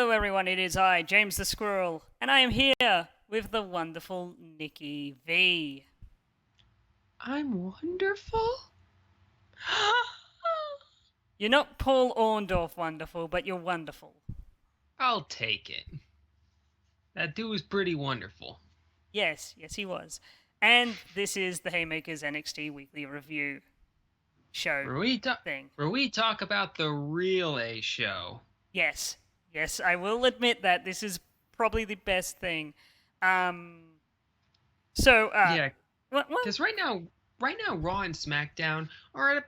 Hello everyone, it is I, James the Squirrel, and I am here with the wonderful Nicky V. I'm wonderful? You're not Paul Orndorff wonderful, but you're wonderful. I'll take it. That dude was pretty wonderful. Yes, he was. And this is the Haymakers NXT Weekly Review show thing. Where we talk about the real A show. Yes, I will admit that this is probably the best thing. Yeah, What? because right now, Raw and SmackDown are at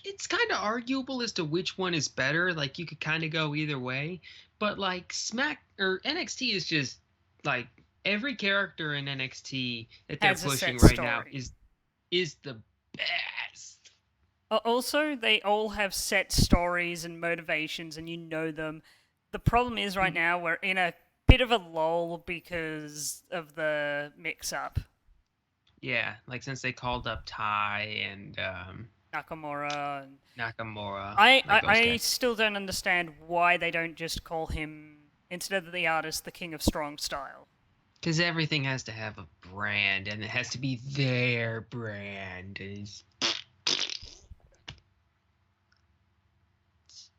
it's kind of arguable as to which one is better. Like, you could kind of go either way, but like NXT is just like every character in NXT that they're pushing right now is the best. Also, they all have set stories and motivations, and you know them. The problem is right now we're in a bit of a lull because of the mix-up. Yeah, like since they called up Ty and Nakamura. I still don't understand why they don't just call him, instead of the artist, the King of Strong Style. Because everything has to have a brand, and it has to be their brand. It's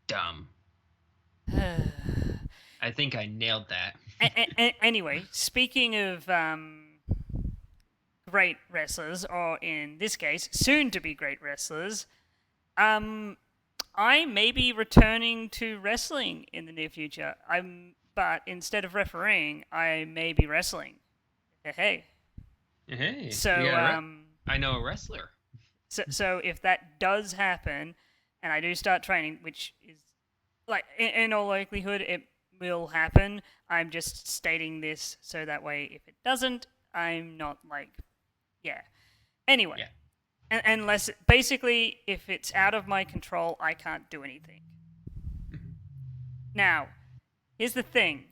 dumb. I think I nailed that. Anyway, speaking of great wrestlers, or in this case, soon to be great wrestlers, I may be returning to wrestling in the near future. But instead of refereeing, I may be wrestling. Hey. So I know a wrestler. So if that does happen, and I do start training, which is like in all likelihood it will happen. I'm just stating this so that way if it doesn't, I'm not like, yeah. Anyway, yeah. Unless basically if it's out of my control, I can't do anything. Now, here's the thing: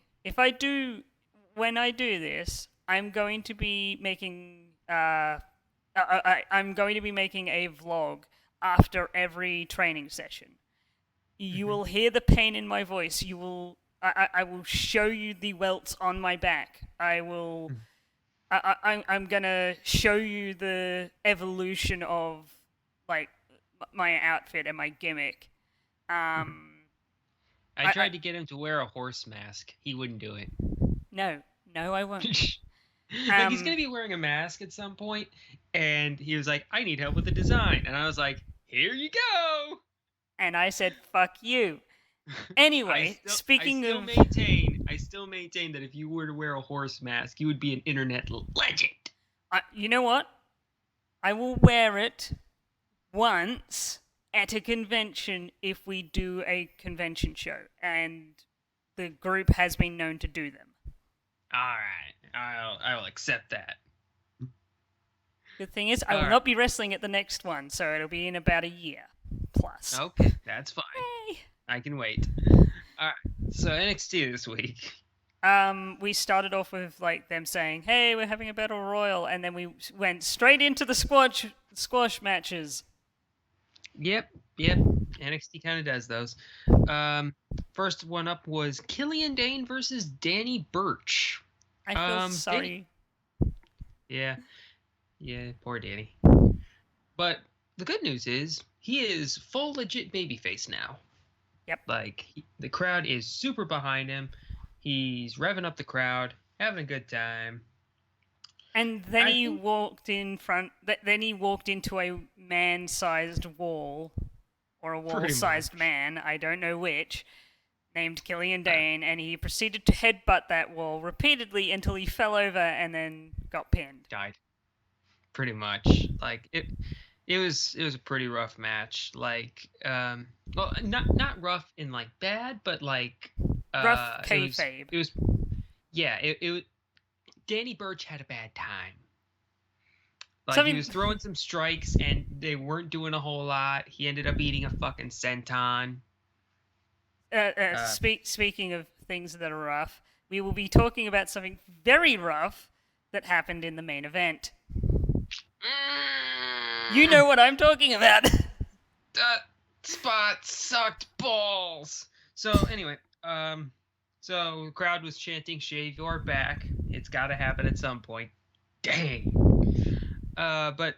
when I do this, I'm going to be making I'm going to be making a vlog after every training session. You will hear the pain in my voice. I will show you the welts on my back. I'm gonna show you the evolution of like my outfit and my gimmick. I tried to get him to wear a horse mask. He wouldn't do it. No, I won't. He's gonna be wearing a mask at some point, and he was like, "I need help with the design," and I was like, "Here you go." And I said, "Fuck you." Anyway, I still maintain that if you were to wear a horse mask, you would be an internet legend. You know what? I will wear it once at a convention if we do a convention show, and the group has been known to do them. All right, I'll accept that. The thing is, I will not be wrestling at the next one, so it'll be in about a year plus. Okay, that's fine. Yay. I can wait. All right, so NXT this week. We started off with like them saying, "Hey, we're having a battle royal," and then we went straight into the squash matches. Yep. NXT kind of does those. First one up was Killian Dane versus Danny Burch. I feel sorry. Yeah, poor Danny. But the good news is he is full legit babyface now. Yep. Like the crowd is super behind him. He's revving up the crowd, having a good time. And then he walked in front. Then he walked into a man-sized wall, or a wall-sized man. I don't know which. Named Killian Dane, and he proceeded to headbutt that wall repeatedly until he fell over and then got pinned. Died. Pretty much. Like it was a pretty rough match. Like well, not rough in like bad, but like rough kayfabe. It was Danny Burch had a bad time. Like he was throwing some strikes and they weren't doing a whole lot. He ended up eating a fucking senton. Speaking of things that are rough, we will be talking about something very rough that happened in the main event. You know what I'm talking about. That spot sucked balls. So anyway, So the crowd was chanting, "Shave your back." It's got to happen at some point. Dang. But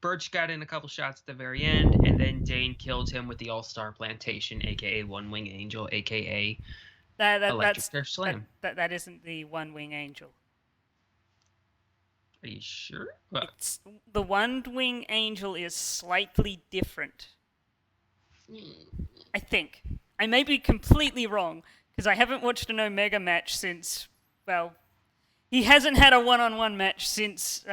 Birch got in a couple shots at the very end, and then Dane killed him with the All-Star Plantation, aka One Wing Angel, aka Electric Chair Slam. That isn't the One Wing Angel. Are you sure? Well, It's the One Wing Angel is slightly different. I think. I may be completely wrong because I haven't watched an Omega match since. Well, he hasn't had a one-on-one match since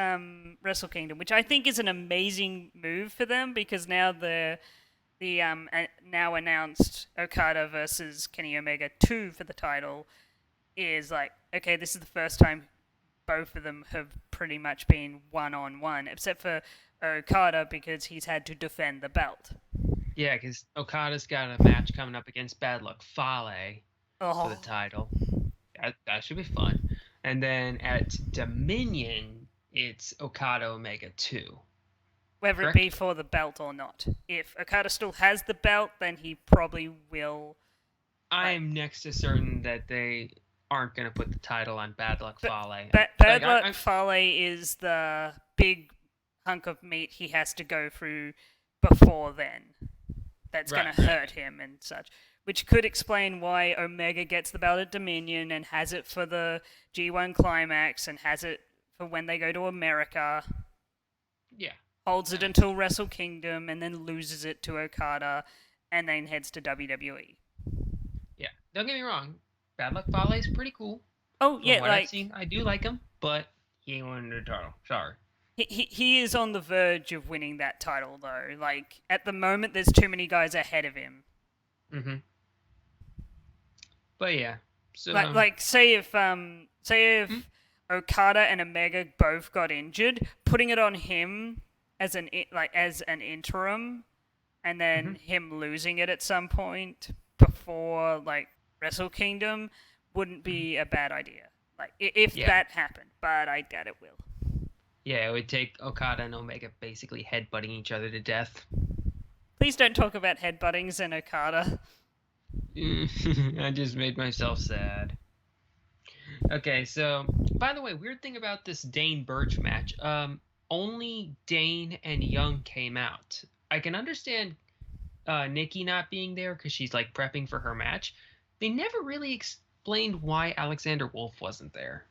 Wrestle Kingdom, which I think is an amazing move for them because now the now announced Okada versus Kenny Omega 2 for the title is like, okay, this is the first time both of them have pretty much been one-on-one, except for Okada because he's had to defend the belt. yeah, because Okada's got a match coming up against Bad Luck Fale for the title. That should be fun. And then at Dominion, it's Okada Omega 2. Whether it be for the belt or not. If Okada still has the belt, then he probably will. I'm next to certain that they aren't going to put the title on Bad Luck Fale. Bad Luck Fale is the big hunk of meat he has to go through before then. That's going to hurt him and such. Which could explain why Omega gets the belt at Dominion and has it for the G1 Climax and has it for when they go to America. Yeah. Holds it until Wrestle Kingdom and then loses it to Okada and then heads to WWE. Yeah. Don't get me wrong. Bad Luck Fale is pretty cool. Oh, yeah. From what I've seen, I do like him, but he ain't winning the title. Sorry. He is on the verge of winning that title, though. Like, at the moment, there's too many guys ahead of him. Mm-hmm. But yeah, so say if Okada and Omega both got injured, putting it on him as an interim, and then him losing it at some point before Wrestle Kingdom wouldn't be a bad idea. If that happened, but I doubt it will. Yeah, it would take Okada and Omega basically headbutting each other to death. Please don't talk about headbuttings and Okada. I just made myself sad. Okay, so by the way, weird thing about this Dane Birch match, only Dane and Young came out. I can understand Nicky not being there because she's prepping for her match. They never really explained why Alexander Wolf wasn't there.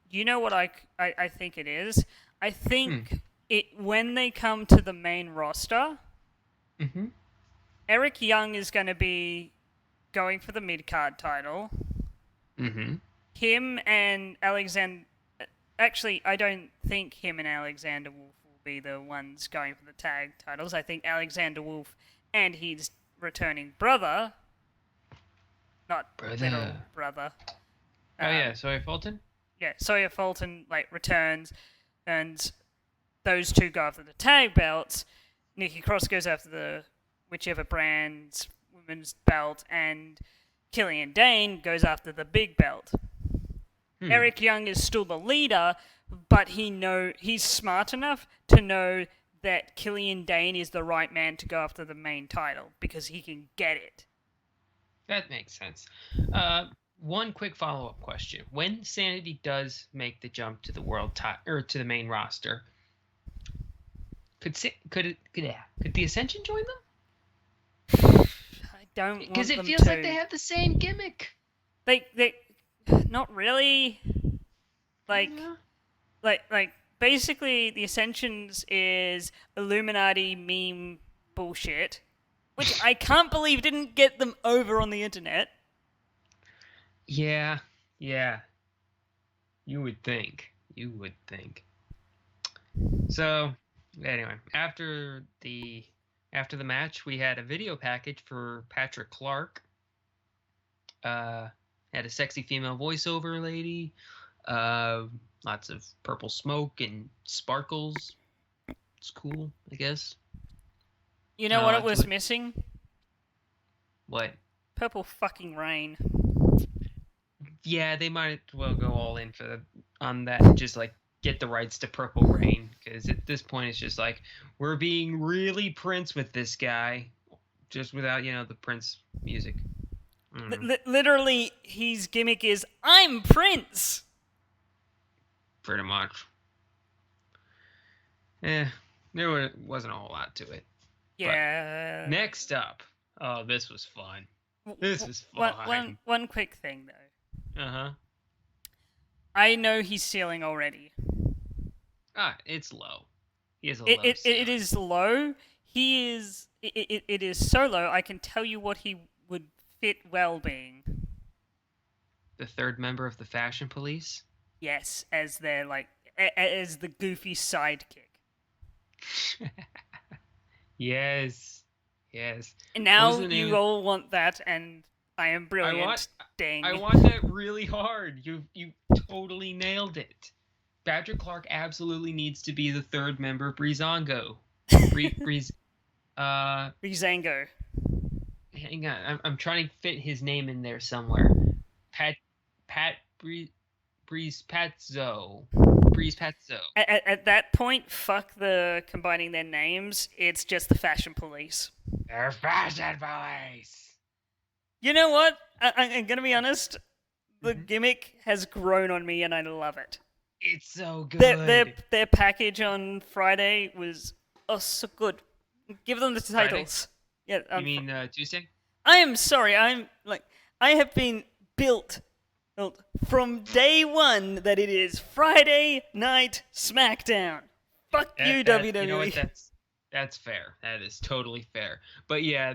You know what I think it is? I think when they come to the main roster. Mm-hmm. Eric Young is going to be going for the mid-card title. Mm-hmm. Him and Alexander... Actually, I don't think him and Alexander Wolf will be the ones going for the tag titles. I think Alexander Wolf and his returning brother... Not little brother. Oh, yeah, Sawyer Fulton? Yeah, Sawyer Fulton, returns, and those two go after the tag belts. Nikki Cross goes after the... whichever brand's women's belt, and Killian Dane goes after the big belt. Eric Young is still the leader, but he's smart enough to know that Killian Dane is the right man to go after the main title because he can get it. That makes sense. One quick follow-up question: when Sanity does make the jump to the to the main roster, could the Ascension join them? I don't want them to. Because it feels like they have the same gimmick. They not really. Basically, the Ascensions is Illuminati meme bullshit, which I can't believe didn't get them over on the internet. Yeah. You would think. So, anyway, after the match, we had a video package for Patrick Clark. Had a sexy female voiceover lady. Lots of purple smoke and sparkles. It's cool, I guess. You know what it was missing? What? Purple fucking rain. Yeah, they might as well go all in on that and just get the rights to Purple Rain, because at this point it's just we're being really Prince with this guy, just without the Prince music. Literally, his gimmick is, I'm Prince! Pretty much. Wasn't a whole lot to it. Yeah. But next up, oh, this was fun. One quick thing, though. Uh-huh. I know he's ceiling already. It's low. He has a low ceiling. It is low. He is... It is so low, I can tell you what he would fit well being. The third member of the Fashion Police? Yes, as their, like... As the goofy sidekick. Yes. And now you all want that, and I am brilliant. Dang. I want that really hard. You totally nailed it. Patrick Clark absolutely needs to be the third member of Breezango. Breezango. Hang on, I'm trying to fit his name in there somewhere. Breeze Patzo. At that point, fuck the combining their names. It's just the Fashion Police. They're Fashion Police. You know what? I'm gonna be honest. The gimmick has grown on me, and I love it. It's so good. Their package on Friday was so good. Give them the titles. Friday? Yeah. You mean Tuesday? I am sorry. I have been built from day one that it is Friday Night SmackDown. Fuck you, WWE. You know what? That's fair. That is totally fair. But yeah,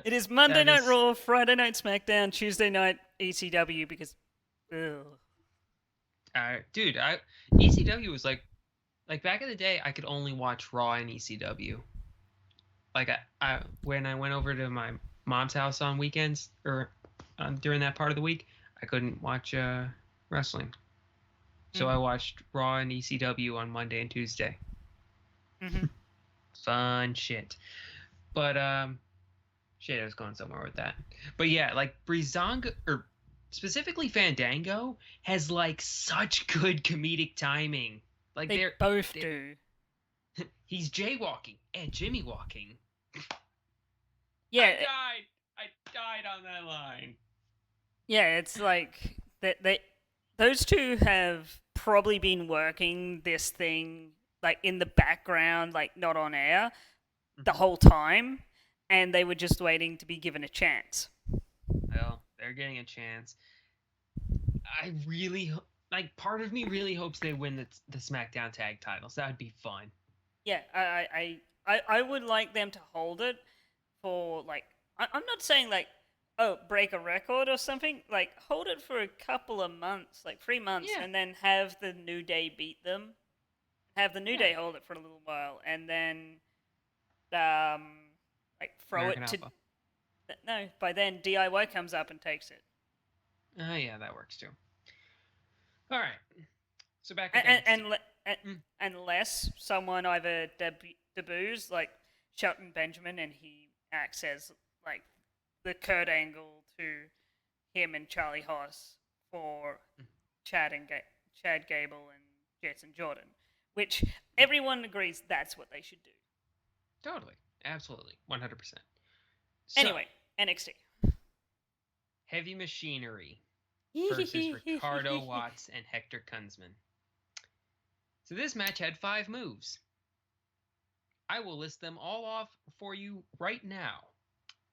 it is Monday Night Raw, Friday Night SmackDown, Tuesday Night ECW because, ugh. Dude, ECW was like back in the day, I could only watch Raw and ECW. Like when I went over to my mom's house on weekends or during that part of the week, I couldn't watch wrestling. So I watched Raw and ECW on Monday and Tuesday. Mm-hmm. Fun shit. But shit, I was going somewhere with that. But yeah, like Breezango, or specifically Fandango, has like such good comedic timing. Like they both do. He's jaywalking and Jimmy walking. Yeah. I died on that line. Yeah, it's like those two have probably been working this thing like in the background, like not on air, the whole time, and they were just waiting to be given a chance. Well, they're getting a chance. I really part of me really hopes they win the SmackDown tag titles. That would be fun. Yeah, I would like them to hold it for like I'm not saying like break a record or something. Like hold it for a couple of months, like 3 months, and then have the New Day beat them. Have the New Day hold it for a little while, and then like throw American it to Alpha. No, by then DIY comes up and takes it. Yeah, that works too. All right. So back unless someone either debuts like Shelton Benjamin and he acts as like the Kurt Angle to him and Charlie Haas for Chad Gable and Jason Jordan, which everyone agrees that's what they should do. Totally. Absolutely. 100%. Anyway, NXT. Heavy Machinery versus Ricardo Watts and Hector Kunzman. So this match had 5 moves. I will list them all off for you right now.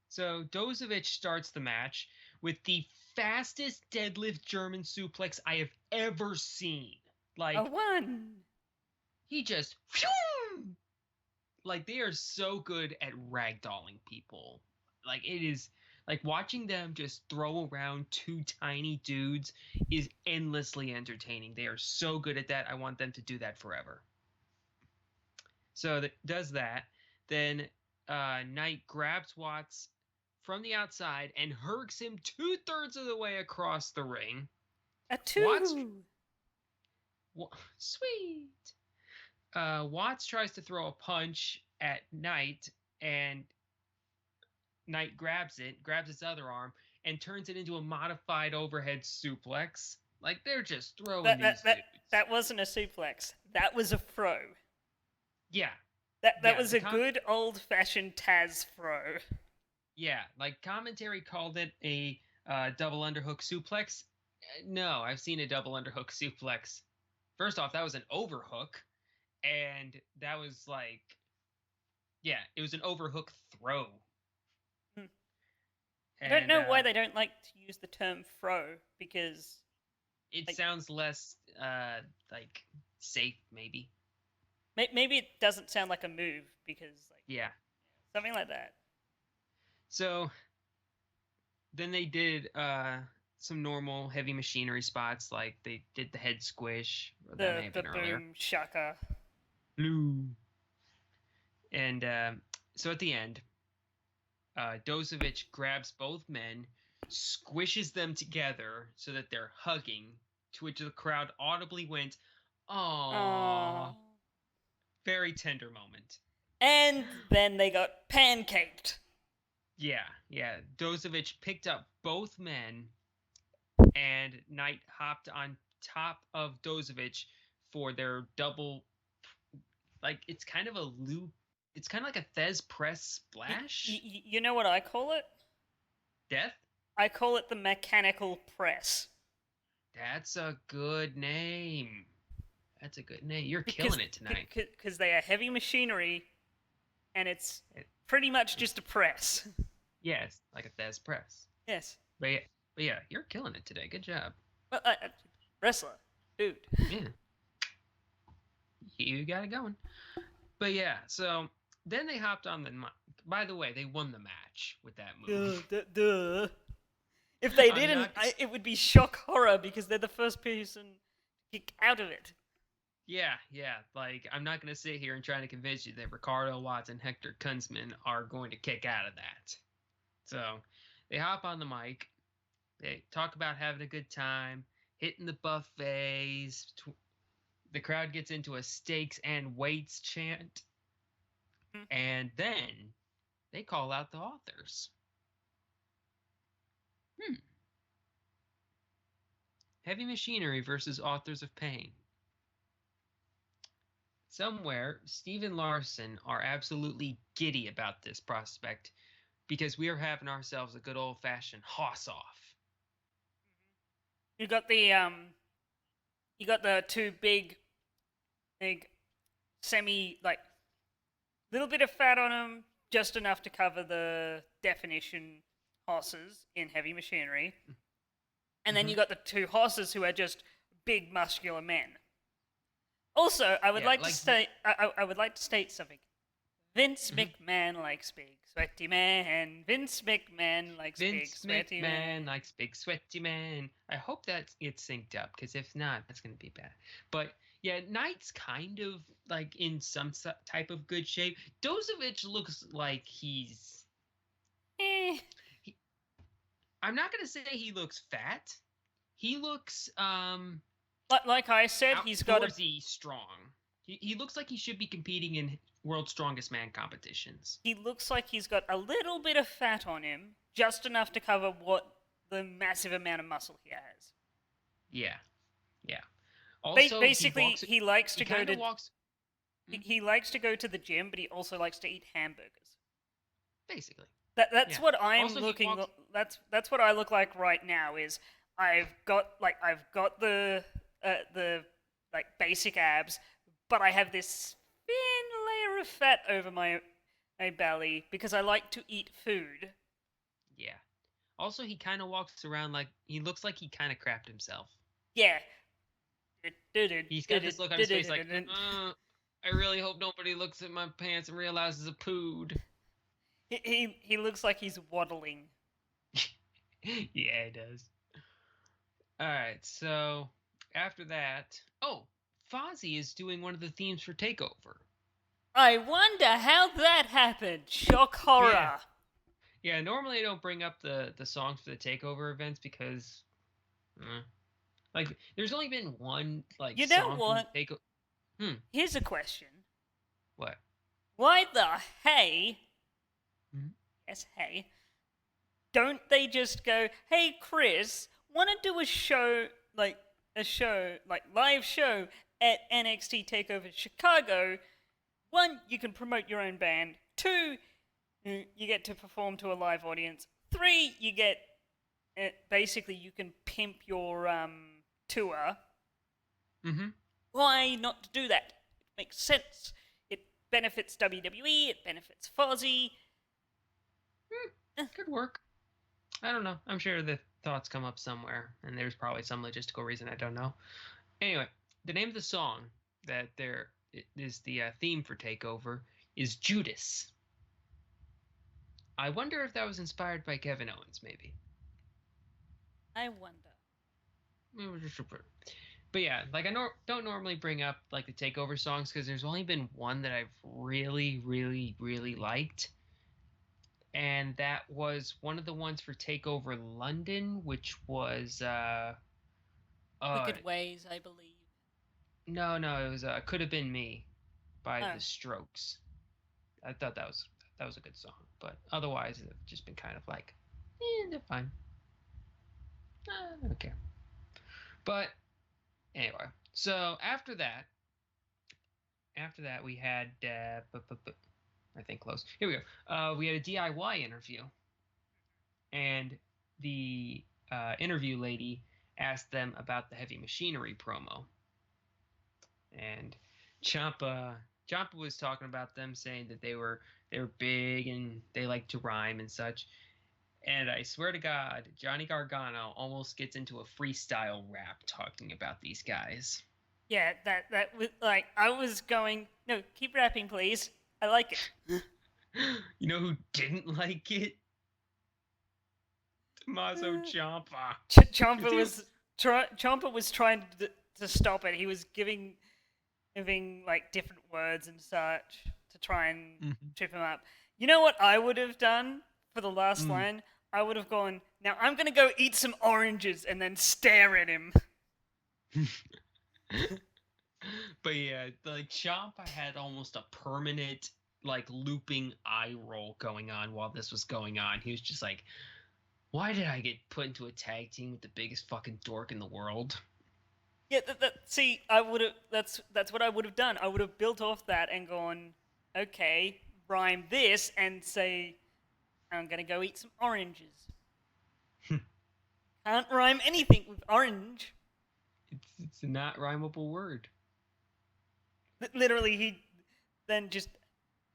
So Dozovic starts the match with the fastest deadlift German suplex I have ever seen. Like a one. He just like they are so good at ragdolling people. Like it is like watching them just throw around 2 tiny dudes is endlessly entertaining. They are so good at that. I want them to do that forever. So that does that. Then Knight grabs Watts from the outside and hurks him 2/3 of the way across the ring. A 2. Sweet. Watts tries to throw a punch at Knight, and Knight grabs its other arm, and turns it into a modified overhead suplex. Like, they're just throwing these dudes. That wasn't a suplex. That was a throw. Yeah. That was a good old-fashioned Taz throw. Yeah, like commentary called it a Double underhook suplex. No, I've seen a double underhook suplex. First off, that was an overhook, and that was like, yeah, it was an overhook throw. Hmm. I don't And know why they don't like to use the term throw, because it like, sounds less like safe, maybe. maybe it doesn't sound like a move, because like Yeah. something like that. So then they did some normal heavy machinery spots, like they did the head squish. Or that may have The been earlier. boom shaka. Blue. And so at the end, Dosevich grabs both men, squishes them together so that they're hugging, to which the crowd audibly went, "Aww." Aww. Very tender moment. And then they got pancaked. Yeah. Dosevich picked up both men, and Knight hopped on top of Dosevich for their double. Like, it's kind of a loop. It's kind of like a Thez press splash. You know what I call it? Death? I call it the mechanical press. That's a good name. That's a good name. You're killing it tonight. Because they are heavy machinery, and it's pretty much just a press. Yes, like a Thez press. Yes. But yeah, you're killing it today. Good job. Well, wrestler, dude. Yeah. You got it going. But yeah, so then they hopped on the. By the way, they won the match with that move. Duh. If they didn't, it would be shock horror, because they're the first person to kick out of it. Yeah. Like, I'm not going to sit here and try to convince you that Ricardo Watts and Hector Kunzman are going to kick out of that. So they hop on the mic. They talk about having a good time, hitting the buffets. The crowd gets into a stakes and weights chant. And then they call out the authors. Heavy Machinery versus Authors of Pain. Somewhere, Steve and Larson are absolutely giddy about this prospect, because we are having ourselves a good old-fashioned hoss-off. You got the two big, semi, like, little bit of fat on them, just enough to cover the definition horses in Heavy Machinery. And then you got the two horses who are just big, muscular men. Also, I would like to state, I would like to state something. Vince McMahon likes big, sweaty man. Vince McMahon likes big, sweaty man. Vince McMahon likes big, sweaty man. I hope that gets synced up, because if not, that's going to be bad. But yeah, Knight's kind of like in some type of good shape. Dosevich looks like he's. I'm not going to say he looks fat. He looks like I said, he's got outdoorsy strong. He looks like he should be competing in World's Strongest Man competitions. He looks like he's got a little bit of fat on him, just enough to cover what the massive amount of muscle he has. Yeah. Also, basically, he likes to go to. Walks, he likes to go to the gym, but he also likes to eat hamburgers. Basically. That's what I'm also, looking. That's what I look like right now. Is I've got the like basic abs, but I have this thin layer of fat over my belly because I like to eat food. Yeah. Also, he kind of walks around like he looks like he kind of crapped himself. Yeah. He's got this look on his face like, I really hope nobody looks at my pants and realizes a pood. He looks like he's waddling. Yeah, he does. All right, so after that, Fozzie is doing one of the themes for TakeOver. I wonder how that happened. Shock horror. Yeah, normally I don't bring up the songs for the TakeOver events because, like, there's only been one song. You know what? Here's a question. What? Why the hey? Yes, hey. Don't they just go, hey, Chris, want to do a show, like live show at NXT TakeOver Chicago? 1, you can promote your own band. 2, you get to perform to a live audience. 3, you get basically you can pimp your tour. Mm-hmm. Why not do that? It makes sense. It benefits WWE. It benefits Fozzie. Could work. I don't know. I'm sure the thoughts come up somewhere, and there's probably some logistical reason I don't know. Anyway, the name of the song that there is the theme for Takeover is Judas. I wonder if that was inspired by Kevin Owens, maybe. I wonder. But yeah, like I don't normally bring up like the Takeover songs because there's only been one that I've really, really, really liked, and that was one of the ones for Takeover London, which was Wicked Ways, I believe. no, it was Could Have Been Me by Oh. The Strokes. I thought that was a good song, but otherwise it's just been kind of like, they're fine. I don't care. But anyway, so after that we had I think close. Here we go. We had a DIY interview, and the interview lady asked them about the Heavy Machinery promo, and Ciampa was talking about them, saying that they were big and they like to rhyme and such. And I swear to God, Johnny Gargano almost gets into a freestyle rap talking about these guys. Yeah, that was like I was going. No, keep rapping, please. I like it. You know who didn't like it? Tommaso Ciampa. Ciampa was trying to stop it. He was giving like different words and such to try and trip him up. You know what I would have done for the last line? I would have gone, now I'm going to go eat some oranges and then stare at him. But yeah, like Ciampa had almost a permanent like looping eye roll going on while this was going on. He was just like, why did I get put into a tag team with the biggest fucking dork in the world? Yeah, see, I would have. That's what I would have done. I would have built off that and gone, okay, rhyme this and say, I'm gonna go eat some oranges. Can't rhyme anything with orange. It's a not rhymable word. Literally, he then just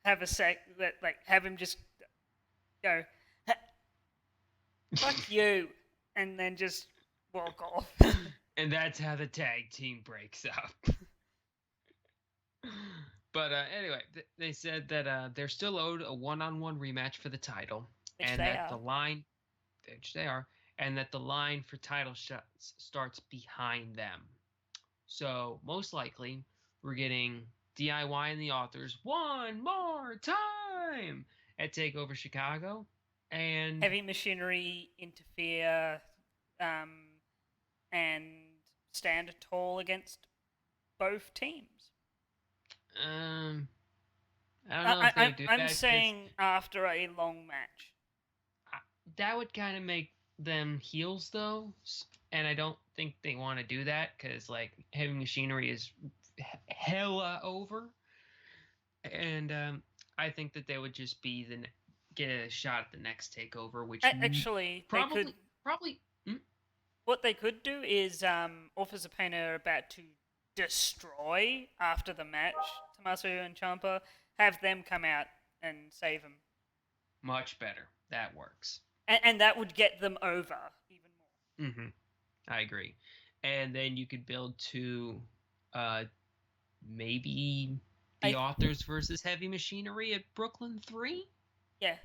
have have him just go, fuck you, and then just walk off. And that's how the tag team breaks up. But anyway, they said that they're still owed a one-on-one rematch for the title, Which they are, and that the line for title shots starts behind them. So most likely, we're getting DIY and the Authors one more time at TakeOver Chicago, and Heavy Machinery interfere, and stand tall against both teams. I don't know if they would do that. I'm saying after a long match. That would kind of make them heels, though, and I don't think they want to do that because, like, Heavy Machinery is hella over, and I think that they would just be get a shot at the next takeover, which actually probably. What they could do is Authors of Pain are about to destroy after the match Tommaso and Ciampa, have them come out and save him. Much better. That works. And that would get them over even more. Mm-hmm. I agree. And then you could build to maybe the Authors versus Heavy Machinery at Brooklyn 3? Yeah.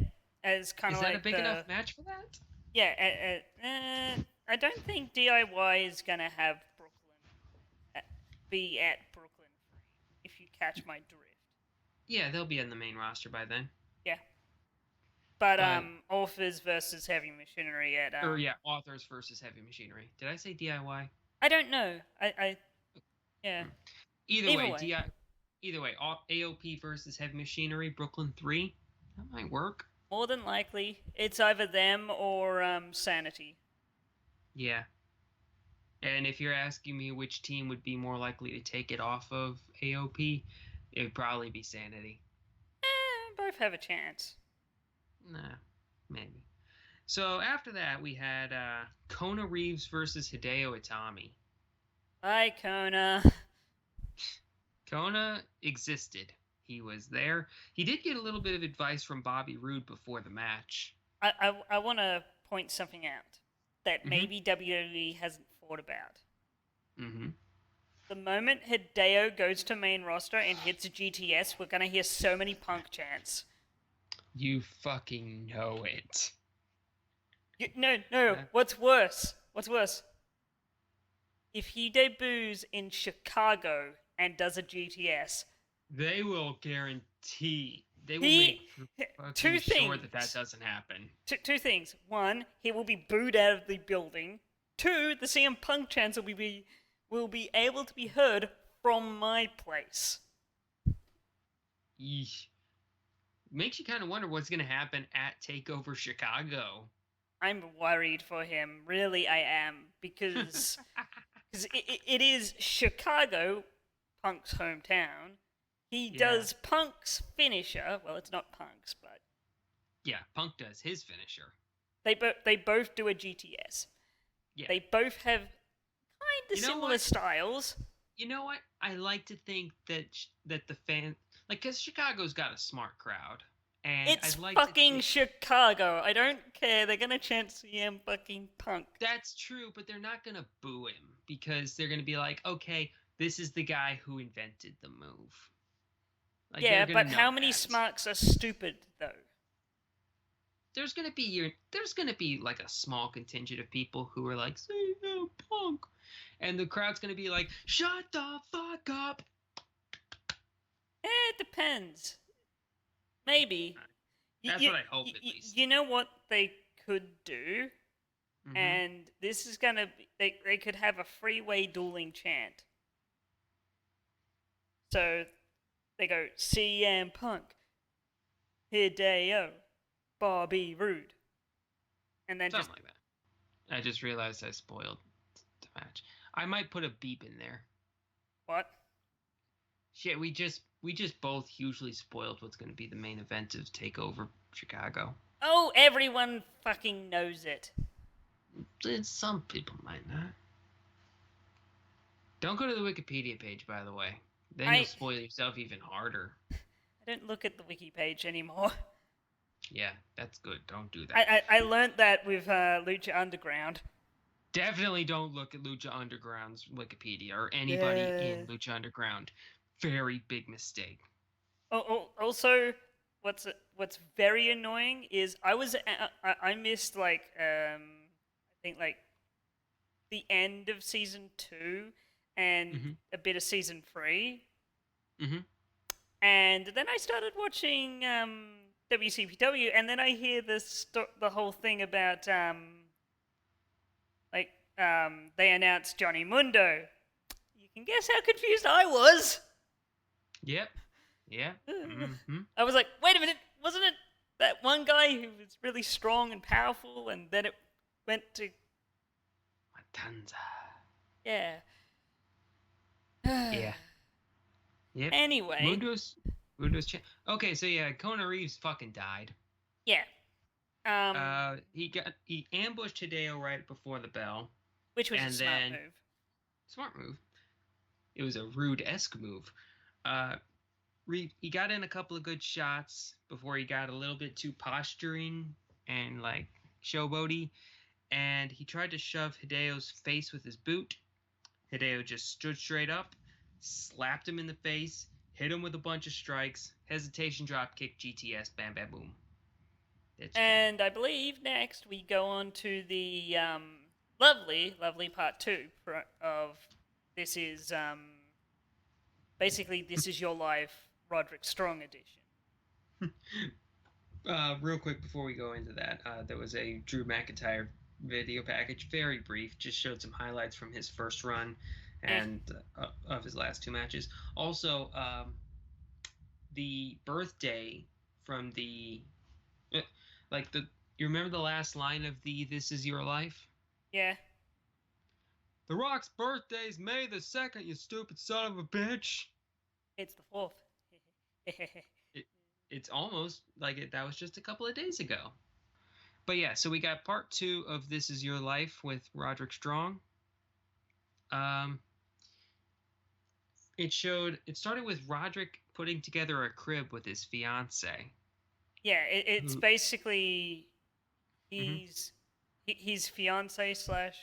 As kind of like... Is that a big enough match for that? Yeah. I don't think DIY is going to have be at Brooklyn 3, if you catch my drift. Yeah, they'll be in the main roster by then. Yeah. But Authors versus Heavy Machinery at Authors versus Heavy Machinery. Did I say DIY? I don't know. Yeah. Either way, AOP versus Heavy Machinery, Brooklyn 3. That might work. More than likely, it's either them or Sanity. Yeah. And if you're asking me which team would be more likely to take it off of AOP, it would probably be Sanity. Both have a chance. Nah, maybe. So after that, we had Kona Reeves versus Hideo Itami. Bye, Kona. Kona existed. He was there. He did get a little bit of advice from Bobby Roode before the match. I want to point something out that Mm-hmm. maybe WWE hasn't thought about. Mm-hmm. The moment Hideo goes to main roster and hits a GTS, we're gonna hear so many Punk chants. You fucking know it. No. What's worse? What's worse? If he debuts in Chicago and does a GTS, They will guarantee. They will he make two fucking sure that things. doesn't happen. Two things. One, he will be booed out of the building. Two, the CM Punk chants will be able to be heard from my place. Eesh. Makes you kind of wonder what's going to happen at TakeOver Chicago. I'm worried for him. Really, I am. Because it is Chicago, Punk's hometown. He does Punk's finisher. Well, it's not Punk's, but Yeah, Punk does his finisher. they both do a GTS. Yeah. They both have kind of similar styles. You know what? I like to think that the fan, like, because Chicago's got a smart crowd, and It's I'd like fucking Chicago. I don't care. They're gonna chant CM fucking Punk. That's true, but they're not gonna boo him because they're gonna be like, okay, this is the guy who invented the move. Like, yeah, but how many smarks are stupid though? There's gonna be like a small contingent of people who are like, CM Punk, and the crowd's gonna be like, shut the fuck up. It depends. Maybe. That's what I hope, at least. You know what they could do? Mm-hmm. And this is gonna be, they could have a freeway dueling chant. So they go CM Punk, Hideo, Bobby Roode, and then Something like that. I just realized I spoiled the match. I might put a beep in there. What? Shit, we just both hugely spoiled what's going to be the main event of TakeOver Chicago. Oh, everyone fucking knows it. Some people might not. Don't go to the Wikipedia page, by the way. Then you'll spoil yourself even harder. I don't look at the wiki page anymore. Yeah, that's good. Don't do that. I learned that with Lucha Underground. Definitely don't look at Lucha Underground's Wikipedia or anybody in Lucha Underground. Very big mistake. Also, what's very annoying is I missed I think the end of season 2 and a bit of season 3. Mm-hmm. And then I started watching WCPW, and then I hear the whole thing about they announced Johnny Mundo. You can guess how confused I was. Yep. Yeah. Mm-hmm. I was like, wait a minute, wasn't it that one guy who was really strong and powerful, and then it went to Matanza. Yeah. Yeah. Yep. Anyway. Mundo's okay, so yeah, Kona Reeves fucking died. Yeah. He ambushed Hideo right before the bell. Which was a smart move. Smart move. It was a Roode-esque move. He got in a couple of good shots before he got a little bit too posturing and like showboaty, and he tried to shove Hideo's face with his boot. Hideo just stood straight up, slapped him in the face, hit him with a bunch of strikes, hesitation drop kick, GTS, bam bam boom. And I believe next we go on to the lovely part 2 of this is basically This Is Your Life Roderick Strong edition. Real quick before we go into that, there was a Drew McIntyre video package, very brief, just showed some highlights from his first run and of his last 2 matches. Also, the birthday from the you remember the last line of the This Is Your Life? Yeah. The Rock's birthday's May the 2nd, you stupid son of a bitch. It's the 4th. It's almost like that was just a couple of days ago. But yeah, so we got part 2 of This Is Your Life with Roderick Strong. It started with Roderick putting together a crib with his fiance. Yeah, it's Who, basically hmm his fiance slash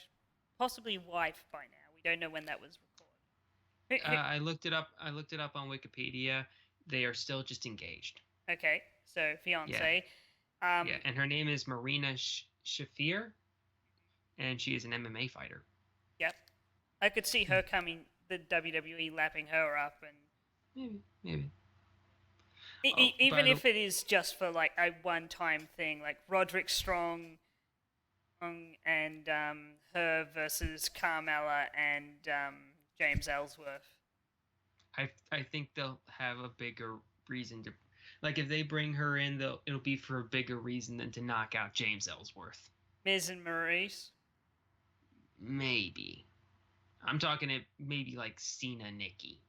possibly wife by now. We don't know when that was recorded. I looked it up. I looked it up on Wikipedia. They are still just engaged. Okay, so Yeah, fiance. yeah, and her name is Marina Shafir, and she is an MMA fighter. Yep. I could see her coming, the WWE lapping her up, and Maybe. Oh, by even the if it is just for like a one-time thing, like Roderick Strong and her versus Carmella and James Ellsworth. I think they'll have a bigger reason to, like, if they bring her in, it'll be for a bigger reason than to knock out James Ellsworth. Miz and Maurice. Maybe. I'm talking it maybe like Cena Nicky.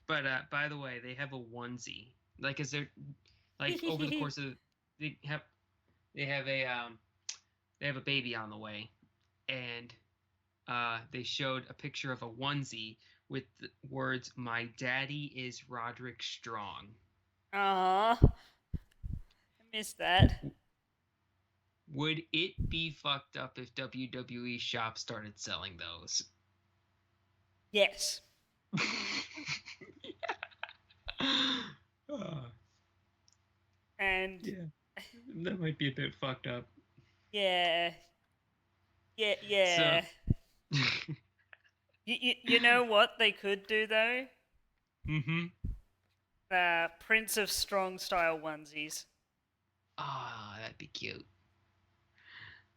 But by the way, they have a onesie. Like, is there, like, over the course of they have they have a baby on the way, and they showed a picture of a onesie with the words "My daddy is Roderick Strong." Aww, I missed that. Would it be fucked up if WWE Shop started selling those? Yes. Uh, And yeah, that might be a bit fucked up. yeah, yeah, So, yeah. You know what they could do though? mm-hmm. Prince of Strong style onesies. Ah, that'd be cute.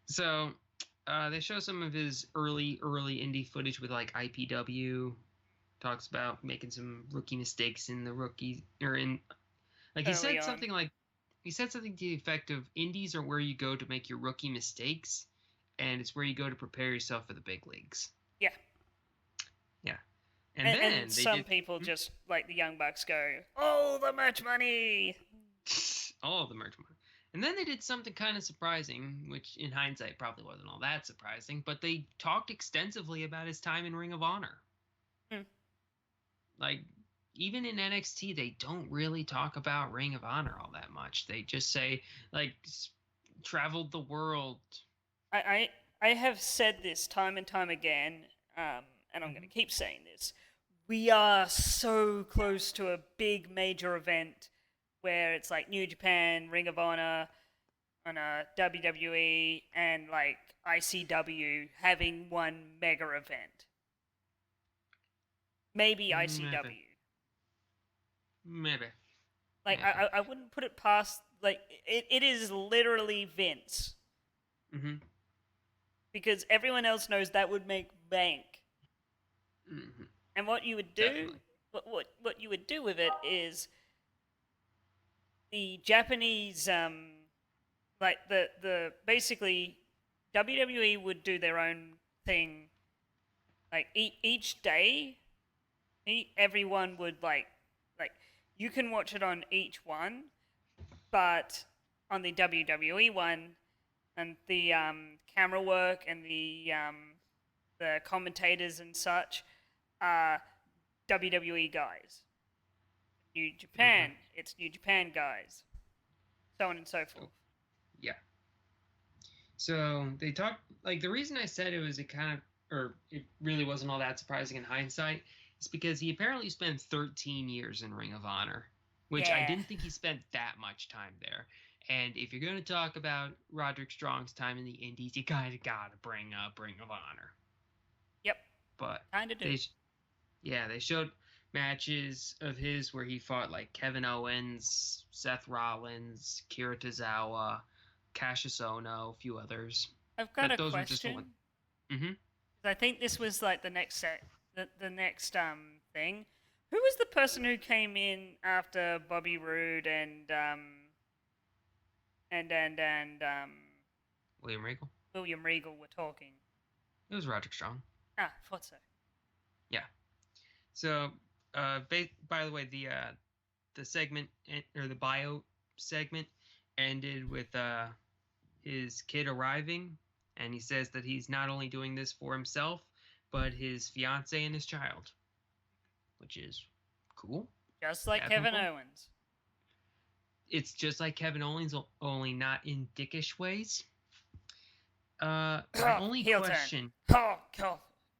So, they show some of his early indie footage with like IPW. Talks about making some rookie mistakes in the rookie or in like Early on. He said something to the effect of indies are where you go to make your rookie mistakes, and it's where you go to prepare yourself for the big leagues. Yeah. Yeah. And And, then and they some did people just, like the Young Bucks, go, oh, the match money! all of the merch money. And then they did something kind of surprising, which in hindsight probably wasn't all that surprising, but they talked extensively about his time in Ring of Honor. Hmm. Like, even in NXT, they don't really talk about Ring of Honor all that much. They just say, like, traveled the world. I have said this time and time again, and I'm going to Mhm. keep saying this. We are so close to a big major event where it's like New Japan, Ring of Honor, and WWE, and like ICW having one mega event. Maybe Maybe. ICW. Maybe. Like Maybe. I wouldn't put it past, like it is literally Vince, Mm-hmm. because everyone else knows that would make bank. Mm-hmm. And what you would do, Definitely. what you would do with it is the Japanese, like the basically WWE would do their own thing. Like each day, everyone would like you can watch it on each one, but on the WWE one and the camera work and the commentators and such are WWE guys. New Mm-hmm. Japan, it's New Japan guys, so on and so Oh, forth. yeah. So they talked, like, the reason I said it was it kind of, or it really wasn't all that surprising in hindsight is because he apparently spent 13 years in Ring of Honor, which I Yeah, didn't think he spent that much time there. And if you're going to talk about Roderick Strong's time in the Indies, you kind of got to bring up Ring of Honor. yep, But kind of do. they, yeah, they showed matches of his where he fought like Kevin Owens, Seth Rollins, Kira Tozawa, Cassius Ohno, a few others. I've got But a those were just the one. question. Mm-hmm. I think this was like the next set, the next thing. Who was the person who came in after Bobby Roode and William Regal. William Regal were talking? It was Roderick Strong. Ah, thought so. Yeah. So, by the way, the segment or the bio segment ended with his kid arriving, and he says that he's not only doing this for himself, but his fiance and his child, which is cool. Just like Kevin Owens. It's just like Kevin Owens, only not in dickish ways. My only Heel question... Turn.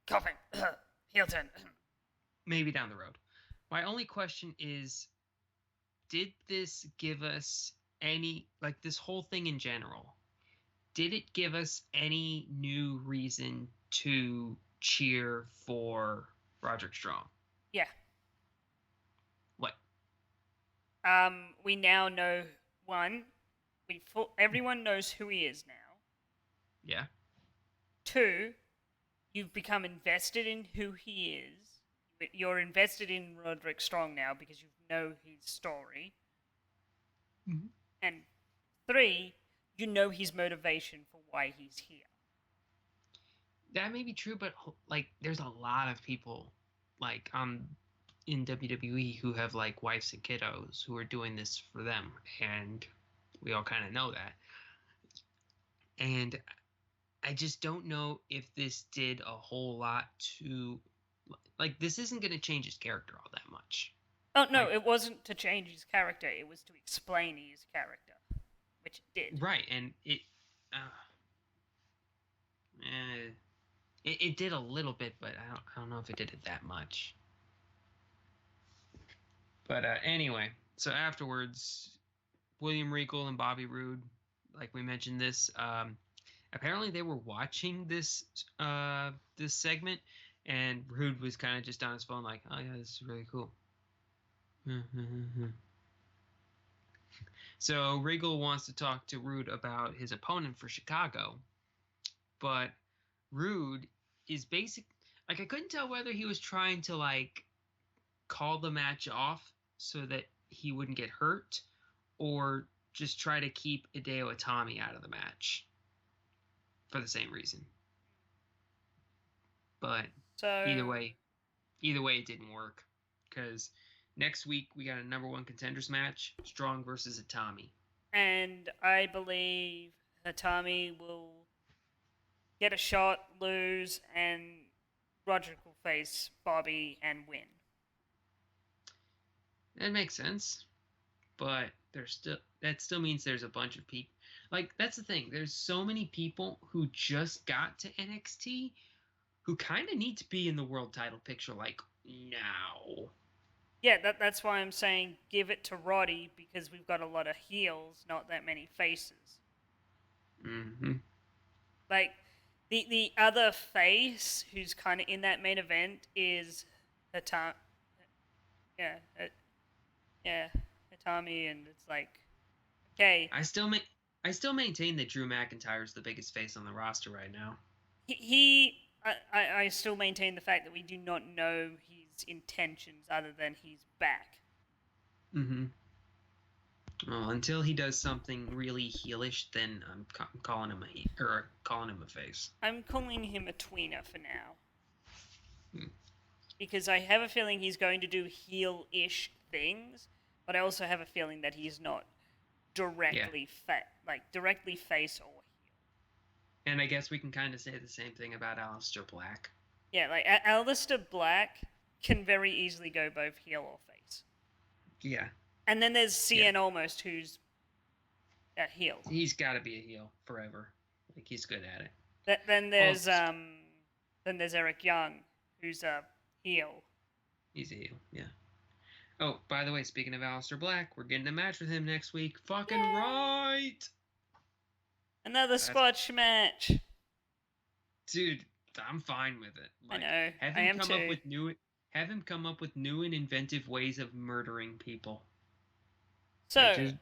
Coughing. Heel turn. Maybe down the road. My only question is, did this give us any, like this whole thing in general, did it give us any new reason to cheer for Roderick Strong? Yeah. What? We now know, one, everyone knows who he is now. Yeah. 2, you've become invested in who he is. You're invested in Roderick Strong now because you know his story. Mm-hmm. And 3, you know his motivation for why he's here. That may be true, but like, there's a lot of people like in WWE who have like wives and kiddos who are doing this for them, and we all kind of know that. And I just don't know if this did a whole lot to, like, this isn't going to change his character all that much. Oh, no, it wasn't to change his character. It was to explain his character, which it did. Right, and it did a little bit, but I don't know if it did it that much. But anyway, so afterwards, William Regal and Bobby Roode, like we mentioned this, apparently they were watching this this segment, and Roode was kind of just on his phone like, oh yeah, this is really cool. So Regal wants to talk to Roode about his opponent for Chicago, but Roode is like, I couldn't tell whether he was trying to like call the match off so that he wouldn't get hurt, or just try to keep Hideo Itami out of the match for the same reason. But either way it didn't work, because next week we got a number 1 contenders match, Strong versus Itami. And I believe Itami will get a shot, lose, and Roderick will face Bobby and win. That makes sense, but that still means there's a bunch of people. Like, that's the thing. There's so many people who just got to NXT who kind of need to be in the world title picture, like, now. Yeah, that's why I'm saying give it to Roddy, because we've got a lot of heels, not that many faces. Mm-hmm. Like, the other face who's kind of in that main event is Itami. Itami, and it's like, okay. I still maintain that Drew McIntyre is the biggest face on the roster right now. I still maintain the fact that we do not know his intentions other than he's back. Mm-hmm. Well, until he does something really heelish, then I'm calling him a face. I'm calling him a tweener for now. Because I have a feeling he's going to do heel-ish things, but I also have a feeling that he's not directly directly face or heel. And I guess we can kind of say the same thing about Aleister Black. Yeah, like Aleister Black can very easily go both heel or face. Yeah. And then there's CN Almost, who's a heel. He's got to be a heel forever. Like, he's good at it. Then there's Eric Young, who's a heel. He's a heel, yeah. Oh, by the way, speaking of Aleister Black, we're getting a match with him next week. Fucking right! Another squash match. Dude, I'm fine with it. Like, I know. Have him come up with new and inventive ways of murdering people. So,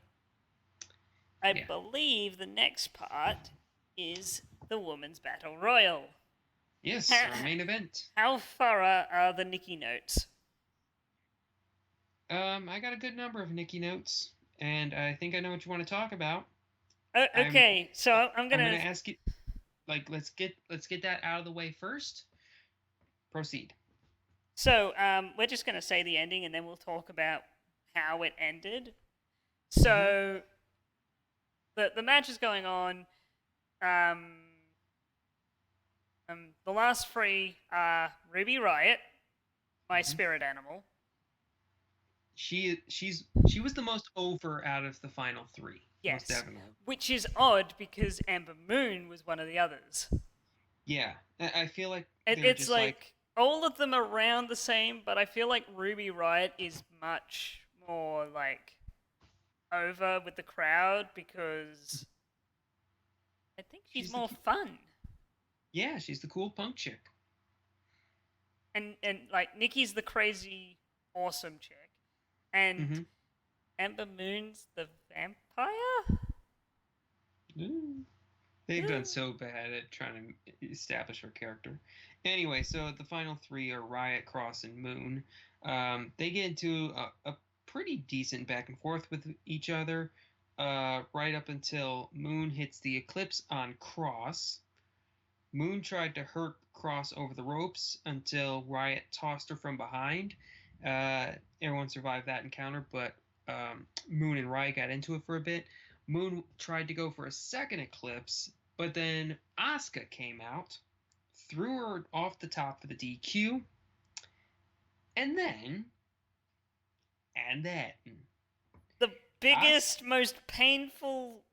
I believe the next part is the Women's Battle Royal. Yes, our main event. How thorough are the Nicky notes? I got a good number of Nicky notes, and I think I know what you want to talk about. Okay, so I'm gonna ask you, like, let's get that out of the way first. Proceed. So, we're just gonna say the ending, and then we'll talk about how it ended. So, the match is going on. Um, the last three are Ruby Riott, my Mhm. spirit animal. She was the most over out of the final three, most Yes, definitely. which is odd because Ember Moon was one of the others. Yeah, I feel like they're It's just like like all of them are around the same, but I feel like Ruby Riott is much more like over with the crowd because I think she's she's the more fun. yeah, she's the cool punk chick. And like Nicky's the crazy awesome chick, and Mm-hmm. Ember Moon's the vampire. They've done so bad at trying to establish her character. Anyway, so the final three are Riot, Cross, and Moon. They get into a pretty decent back and forth with each other, right up until Moon hits the Eclipse on Cross. Moon tried to hurt Cross over the ropes until Riot tossed her from behind. Everyone survived that encounter, but Moon and Riot got into it for a bit. Moon tried to go for a second Eclipse, but then Asuka came out, threw her off the top of the DQ, and then, and then, The Asuka. biggest, most painful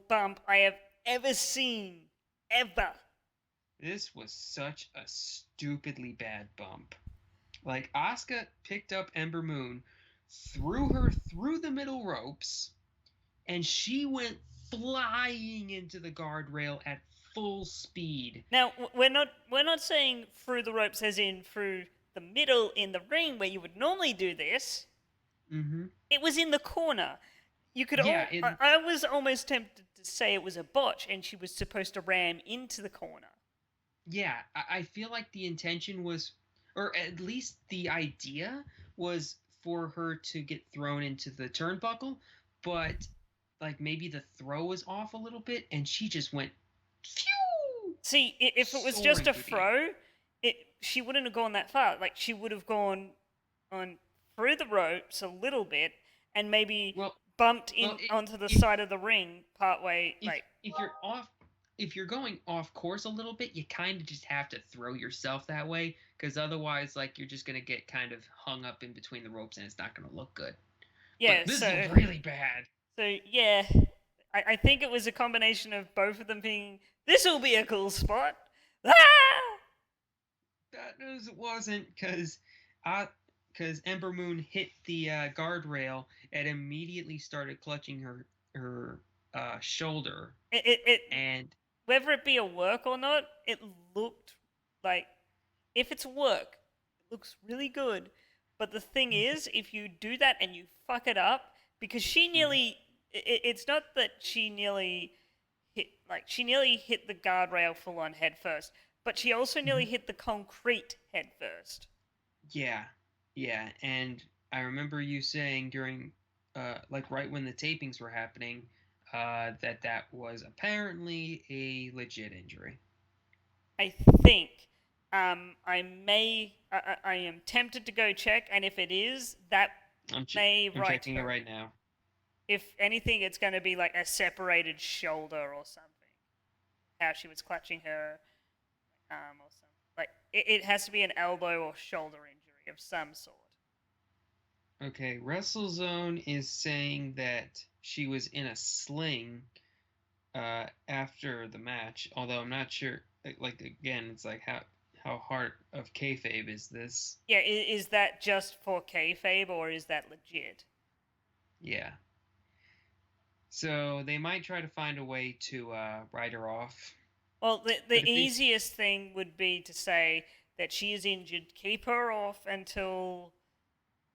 bump I have ever seen, ever. This was such a stupidly bad bump. Like, Asuka picked up Ember Moon, threw her through the middle ropes, and she went flying into the guardrail at full speed. Now we're not saying through the ropes as in through the middle in the ring where you would normally do this. Mm-hmm. It was in the corner. You could Yeah, all. I was almost tempted to say it was a botch, and she was supposed to ram into the corner. yeah. I feel like the intention was, or at least the idea was for her to get thrown into the turnbuckle, but like maybe the throw was off a little bit, and she just went, phew, See, if it was just soaring a through the air. throw, she wouldn't have gone that far. Like she would have gone on through the ropes a little bit, and maybe Well, bumped well, in onto the if side of the ring partway. Like if you're off if you're going off course a little bit, you kind of just have to throw yourself that way because otherwise like you're just going to get kind of hung up in between the ropes and it's not going to look good. But yeah, this looked so really bad. so yeah, I think it was a combination of both of them being this will be a cool spot. Ah! That news it wasn't because Ember Moon hit the guardrail and immediately started clutching her shoulder It and whether it be a work or not, it looked like if it's work, it looks really good. But the thing is, if you do that and you fuck it up, because she nearly, it's not that she nearly she nearly hit the guardrail full on head first, but she also nearly hit the concrete head first. yeah, yeah, and I remember you saying during, like right when the tapings were happening, that was apparently a legit injury. I think. I am tempted to go check, and if it is, that may I'm right checking it her. right now. If anything, it's going to be like a separated shoulder or something. How she was clutching her arm or something. Like it has to be an elbow or shoulder injury of some sort. Okay, WrestleZone is saying that she was in a sling after the match, although I'm not sure. Like again, it's like how hard of kayfabe is this? Yeah, is that just for kayfabe or is that legit? Yeah. So they might try to find a way to write her off. Well, But the if they, easiest thing would be to say that she is injured, keep her off until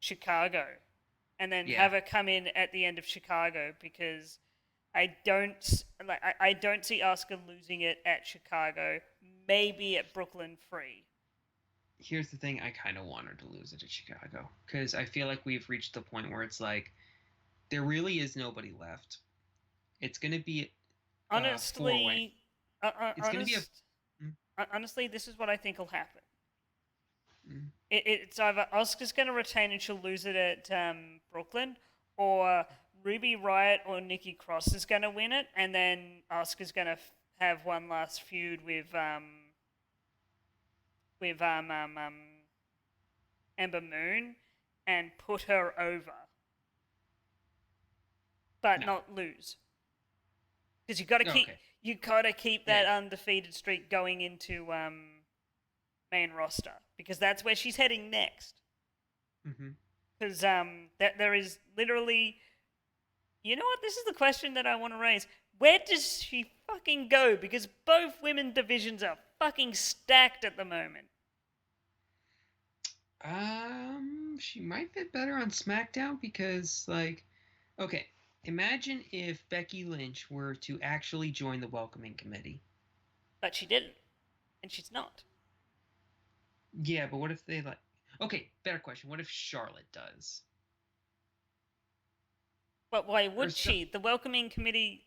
Chicago, and then yeah, have her come in at the end of Chicago because I don't see Asuka losing it at Chicago. Maybe at Brooklyn Free. here's the thing: I kind of want her to lose it at Chicago because I feel like we've reached the point where it's like there really is nobody left. It's gonna be four way. Honestly, uh, uh, It's gonna be a. honest, honestly, this is what I think will happen. Mm, It's either Asuka's going to retain and she'll lose it at Brooklyn, or Ruby Riott or Nikki Cross is going to win it, and then Asuka's going to have one last feud with Ember Moon and put her over, but No. not lose. Because Okay. you gotta keep that Yeah. undefeated streak going into main roster, because that's where she's heading next. Mm-hmm. Because there is literally, you know what? This is the question that I want to raise. Where does she fucking go? Because both women divisions are fucking stacked at the moment. She might fit better on SmackDown because, like, okay, imagine if Becky Lynch were to actually join the welcoming committee. But she didn't, and she's not. Yeah, but what if they like? Okay, better question. What if Charlotte does? But why Or would she? The welcoming committee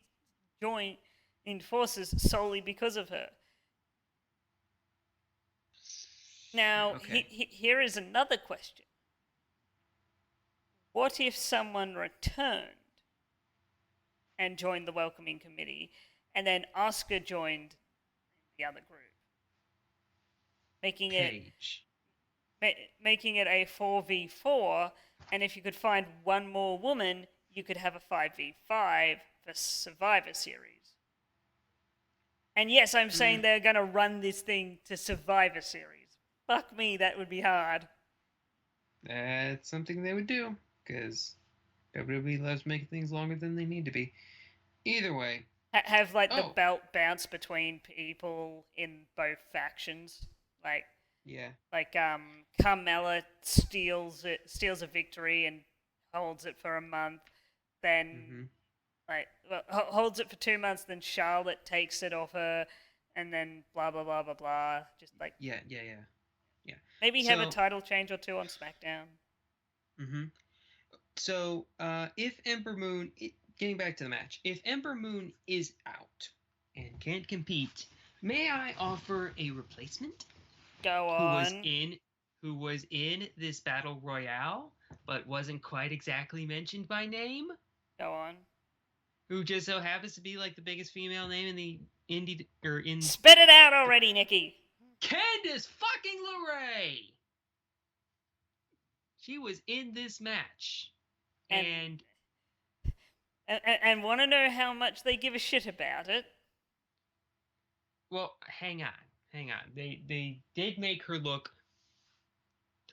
joined in forces solely because of her. Now, okay. here is another question. What if someone returned and joined the welcoming committee, and then Asuka joined the other group, making it Paige. making it a 4v4, and if you could find one more woman, you could have a 5v5 for Survivor Series. And yes, I'm saying they're going to run this thing to Survivor Series. Fuck me, that would be hard. That's something they would do because WWE loves making things longer than they need to be. Either way. Have like the Oh. belt bounce between people in both factions, like Yeah. Carmella steals a victory and holds it for a month, then holds it for 2 months, then Charlotte takes it off her, and then blah blah blah blah blah. Just like Yeah. maybe have a So. title change or two on SmackDown. Mm-hmm. So, if Ember Moon, getting back to the match, if Ember Moon is out and can't compete, may I offer a replacement? Go on. Who was in this battle royale, but wasn't quite exactly mentioned by name? Go on. Who just so happens to be like the biggest female name in the indie or in Spit it out already, Nicky. Candice fucking LeRae. She was in this match, and want to know how much they give a shit about it. well, hang on. They did make her look,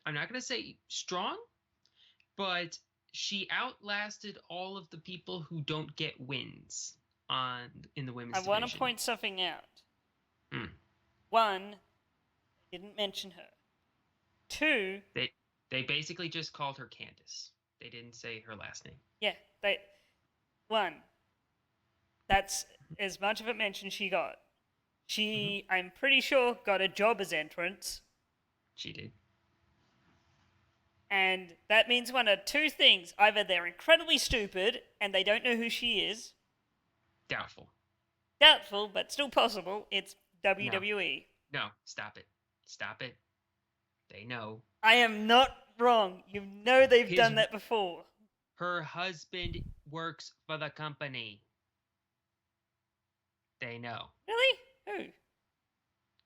I'm not going to say strong, but she outlasted all of the people who don't get wins in the women's division. I want to point something out. Hmm. One, they didn't mention her. Two, they basically just called her Candice. They didn't say her last name. Yeah, one, that's as much of a mention she got. She, I'm pretty sure, got a job as entrance. She did. And that means one of two things. Either they're incredibly stupid and they don't know who she is. Doubtful, but still possible. It's WWE. No, stop it. They know. I am not wrong. You know they've done that before. Her husband works for the company. They know. Really? Who?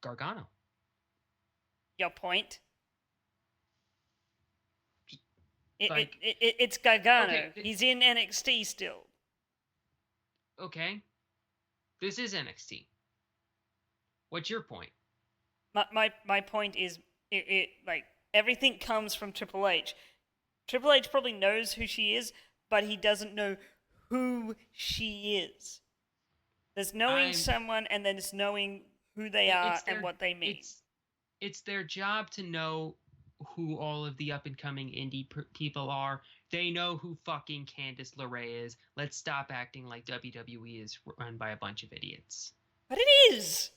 Gargano. Your point? It's Gargano. Okay. He's in NXT still. Okay. This is NXT. What's your point? My point is, like, everything comes from Triple H. Triple H probably knows who she is, but he doesn't know who she is. There's knowing someone, and then it's knowing who they are and what they mean. It's their job to know who all of the up-and-coming indie people are. They know who fucking Candice LeRae is. Let's stop acting like WWE is run by a bunch of idiots. But it is!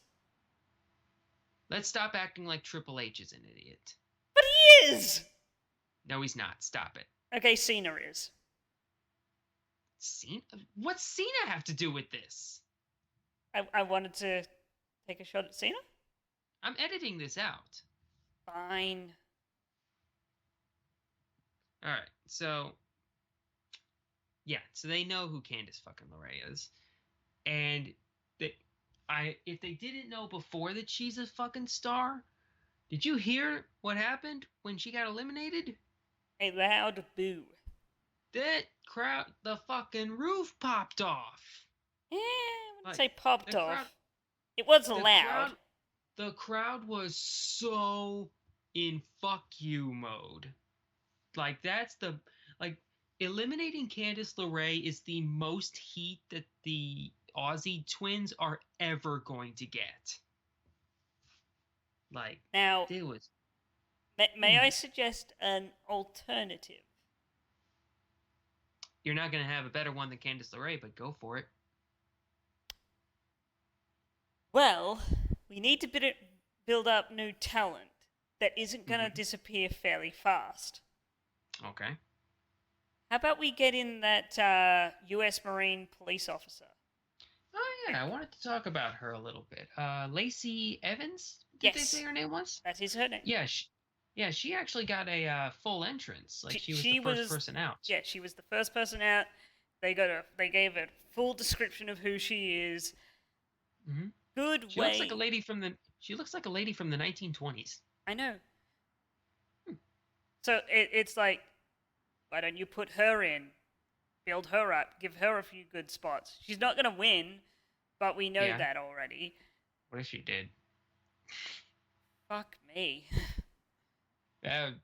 Let's stop acting like Triple H is an idiot. But he is! No, he's not. Stop it. Okay, Cena is. Cena? What's Cena have to do with this? I wanted to take a shot at Cena? I'm editing this out. Fine. Alright, so Yeah, so they know who Candice fucking LeRae is. And if they didn't know before that she's a fucking star, did you hear what happened when she got eliminated? A loud boo. That crowd, the fucking roof popped off. I wouldn't Like say popped the crowd, off. It was the loud. crowd, the crowd was so in fuck you mode. Like that's the like eliminating Candice LeRae is the most heat that the Aussie twins are ever going to get. Like Now, it was. may I suggest an alternative? You're not gonna have a better one than Candice LeRae, but go for it. Well, we need to build up new talent that isn't going to Mm-hmm. disappear fairly fast. Okay. How about we get in that U.S. Marine police officer? Oh yeah, I wanted to talk about her a little bit. Lacey Evans, did they Yes, say her name was? that is her name. Yeah, she actually got a full entrance. Like she was She the first person out. Yeah, she was the first person out. They gave a full description of who she is. Mm-hmm. Good She way. looks like a lady from the. She looks like a lady from the 1920s. I know. So it's like, why don't you put her in, build her up, give her a few good spots? She's not gonna win, but we know Yeah. that already. What if she did? Fuck me. That'd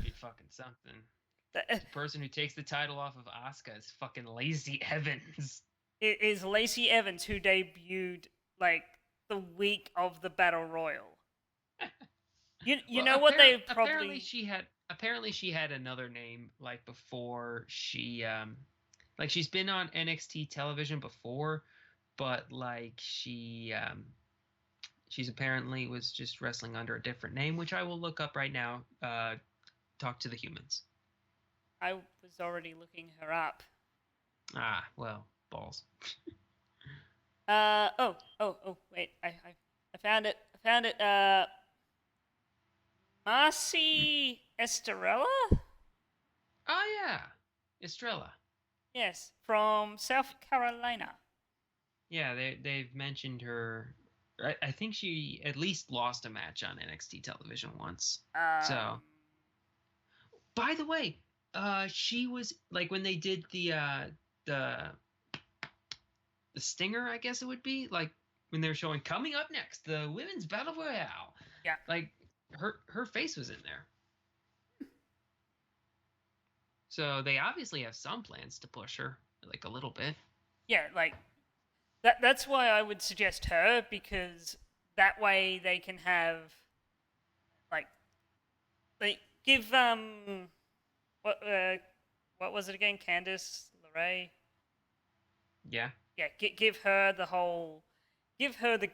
be fucking something. The The person who takes the title off of Asuka is fucking Lacey Evans. It is Lacey Evans who debuted like the week of the Battle Royal. You Well, know what they apparently probably she had another name like before she like she's been on NXT television before, but like she's apparently was just wrestling under a different name, which I will look up right now. Talk to the humans. I was already looking her up. Ah, well, balls. Wait, I found it. Marcy Estrella? Oh yeah, Estrella. Yes, from South Carolina. Yeah, they've mentioned her. I think she at least lost a match on NXT television once. So, by the way, she was like when they did the stinger, I guess it would be like when they were showing coming up next the women's battle royale. Yeah. Like her face was in there. So they obviously have some plans to push her like a little bit. Yeah, like that's why I would suggest her, because that way they can have like they give what was it again? Candice LeRae. Yeah. Yeah, give her the whole, give her the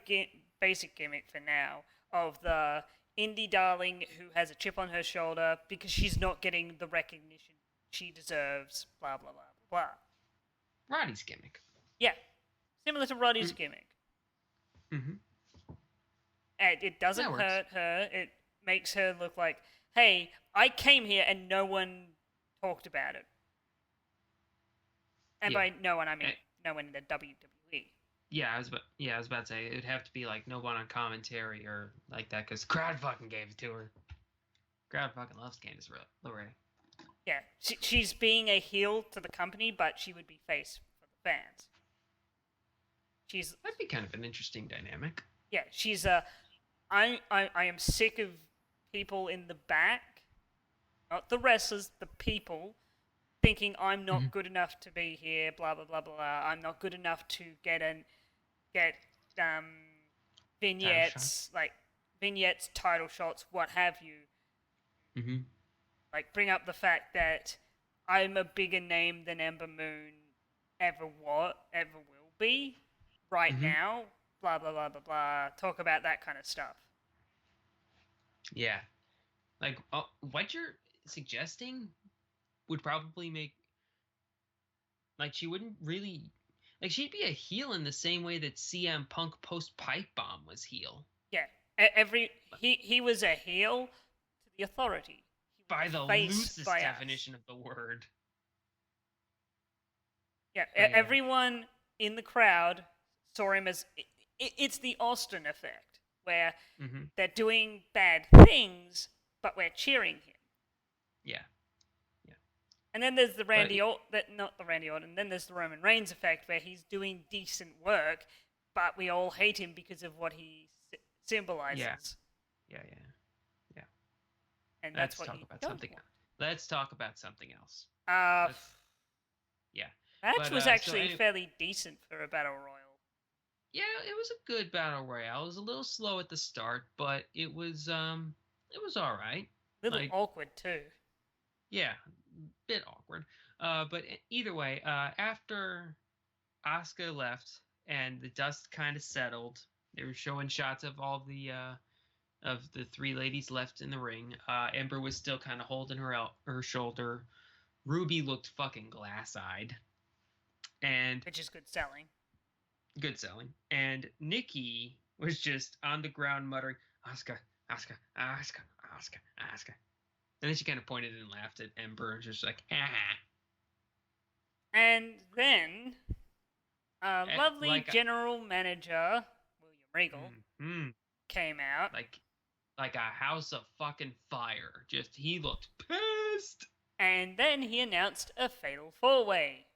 basic gimmick for now of the indie darling who has a chip on her shoulder because she's not getting the recognition she deserves. Blah blah blah blah blah. Roddy's gimmick. Yeah, similar to Roddy's gimmick. Mm-hmm. And it doesn't hurt her. It makes her look like, hey, I came here and no one talked about it. And by no one, I mean no one in the WWE. Yeah, I was about to say it'd have to be like no one on commentary or like that because crowd fucking gave it to her. Crowd fucking loves Candice LeRae. Yeah, she's being a heel to the company, but she would be face for the fans. That'd be kind of an interesting dynamic. Yeah, she's I am sick of people in the back, not the wrestlers, the people, thinking I'm not good enough to be here. Blah blah blah blah. I'm not good enough to get vignettes, title shots, what have you. Mm-hmm. Like bring up the fact that I'm a bigger name than Ember Moon ever will be right now. Blah blah blah blah blah. Talk about that kind of stuff. Yeah, like what you're suggesting would probably make like she wouldn't really like she'd be a heel in the same way that CM Punk post Pipe Bomb was heel. Yeah, he was a heel to the Authority. By the loosest definition of the word. Yeah, But yeah. everyone in the crowd saw him as it's the Austin effect, where Mm-hmm. they're doing bad things, but we're cheering him. Yeah. Yeah. And then there's the But not the Randy Orton. Then there's the Roman Reigns effect, where he's doing decent work, but we all hate him because of what he yeah. symbolizes. Yeah. Yeah. Yeah. And that's Let's what talk you about don't something want. else. Let's talk about something else. Uh, Let's. Yeah. match But was so actually anyway, fairly decent for a battle royal. yeah, it was a good battle royale. It was a little slow at the start, but it was all right. Little Like, awkward too. yeah, bit awkward. But either way, after Asuka left and the dust kind of settled, they were showing shots of the three ladies left in the ring. Ember was still kind of holding her shoulder. Ruby looked fucking glass-eyed, and Which is good selling. good selling. And Nicky was just on the ground muttering, Asuka, Asuka, Asuka, Asuka, Asuka. And then she kind of pointed and laughed at Ember, just like, ah. And then, lovely Like, general manager William Regal mm, came out, like a house of fucking fire. Just, he looked pissed. and then he announced a fatal four-way.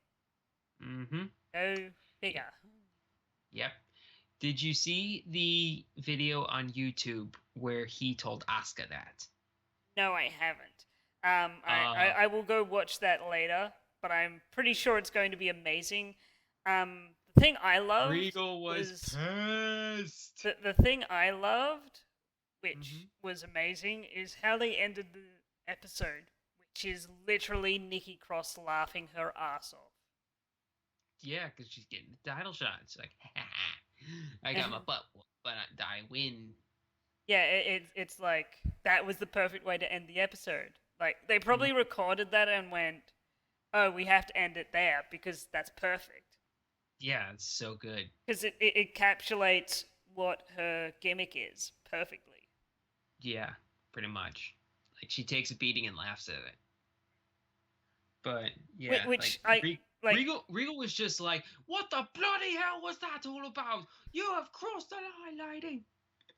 Mm-hmm. Go figure. Yep. Did you see the video on YouTube where he told Asuka that? No, I haven't. Uh, I will go watch that later, but I'm pretty sure it's going to be amazing. The thing I loved Regal was pissed. the thing I loved, which Mm-hmm. was amazing, is how they ended the episode, which is literally Nikki Cross laughing her ass off. Yeah, because she's getting the title shot. It's like, I got my butt, but I win. Yeah, it's like that was the perfect way to end the episode. Like they probably recorded that and went, "Oh, we have to end it there because that's perfect." Yeah, it's so good. Because it encapsulates what her gimmick is perfectly. Yeah, pretty much. Like she takes a beating and laughs at it. But yeah, Which like I like. Regal was just like, "What the bloody hell was that all about? You have crossed the line, lady."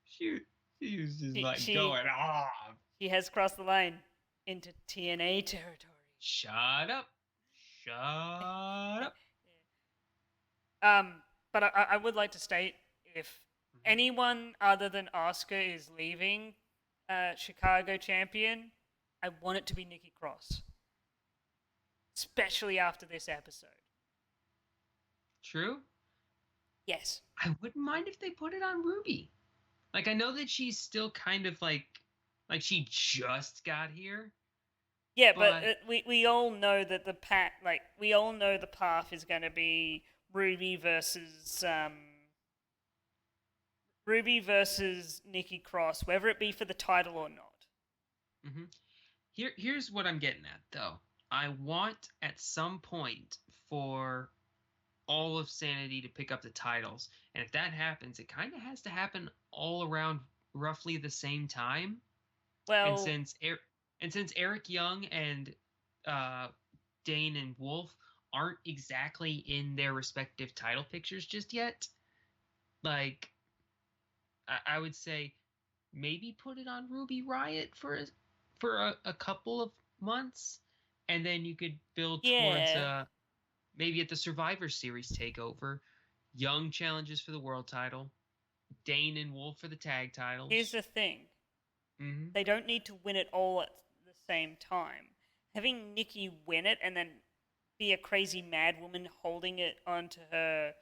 She, she was just like going off. She has crossed the line into TNA territory. Shut up. Shut up. But I would like to state if anyone other than Oscar is leaving Chicago champion, I want it to be Nikki Cross, especially after this episode. True. Yes. I wouldn't mind if they put it on Ruby. Like I know that she's still kind of like she just got here. Yeah, but we all know that the path is going to be Ruby versus Nikki Cross, whether it be for the title or not. Mm-hmm. Here's what I'm getting at though. I want at some point for all of Sanity to pick up the titles, and if that happens, it kind of has to happen all around roughly the same time. Well, and since Eric Young and Dane and Wolf aren't exactly in their respective title pictures just yet, like I would say maybe put it on Ruby Riott for a couple of months, and then you could build towards maybe at the Survivor Series takeover, Young challenges for the world title, Dane and Wolf for the tag titles. Here's the thing. Mm-hmm. They don't need to win it all at the same time. Having Nikki win it and then be a crazy mad woman holding it onto her,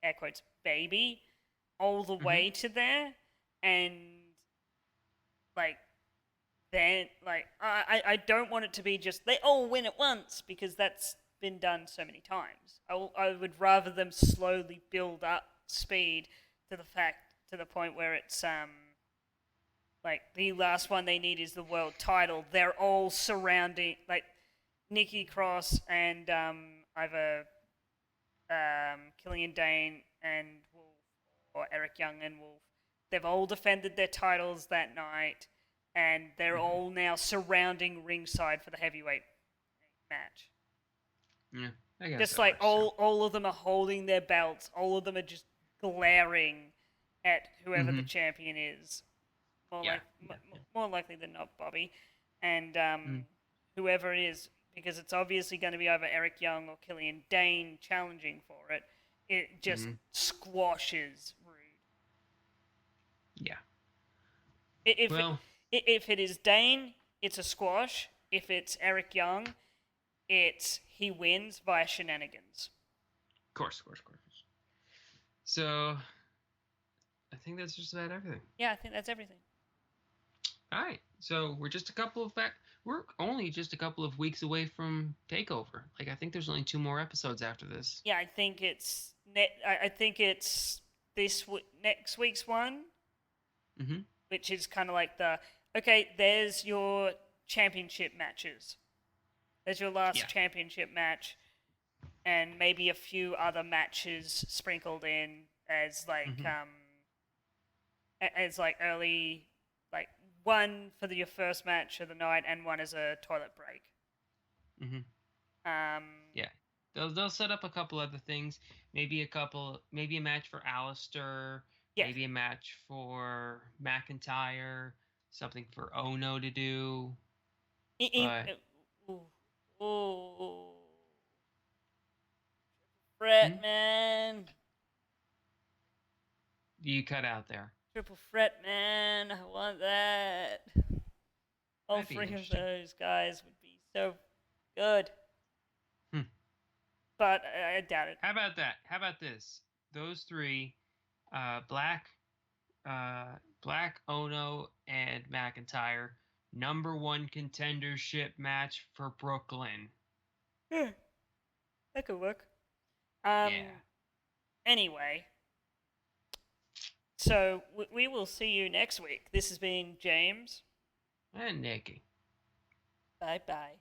air quotes, baby, all the way to there, and like, then, like, I don't want it to be just they all win at once because that's been done so many times. I would rather them slowly build up speed to the point where it's like the last one they need is the world title. They're all surrounding like Nikki Cross and either Killian Dane and Wolf or Eric Young and Wolf. They've all defended their titles that night, and they're all now surrounding ringside for the heavyweight match. Yeah, I guess Just so. like all of them are holding their belts. All of them are just glaring at whoever the Mm-hmm. champion is. More Yeah. like Yeah. Yeah. more likely than not Bobby, and Mm. whoever it is, because it's obviously going to be either Eric Young or Killian Dane challenging for it. It just Mm-hmm. squashes Rude. Yeah. If Well, if it is Dane, it's a squash. If it's Eric Young, it's he wins via shenanigans. of course, of course, of course. So I think that's just about everything. Yeah, I think that's everything. All right. So we're only just a couple of weeks away from Takeover. Like I think there's only 2 more episodes after this. Yeah, I think it's I think it's next week's one, Mm-hmm. which is kind of like okay. There's your championship matches. There's your last Yeah. championship match, and maybe a few other matches sprinkled in as Mm-hmm. early, like one for your first match of the night and one as a toilet break. Mm-hmm. Um, Yeah. They'll set up a couple other things. Maybe a match for Alistair. yeah. Maybe a match for McIntyre. Something for Ono to do. But Ooh, ooh, Fret, hmm? man. You cut out there. Triple Fret, man. I want that. All That'd be three of interesting. those guys would be so good. Hmm. But I doubt it. How about that? How about this? Those three, Black, Black, Ono, and McIntyre, #1 contendership match for Brooklyn. Yeah, that could work. Yeah. Anyway, so we will see you next week. This has been James. And Nicky. Bye bye.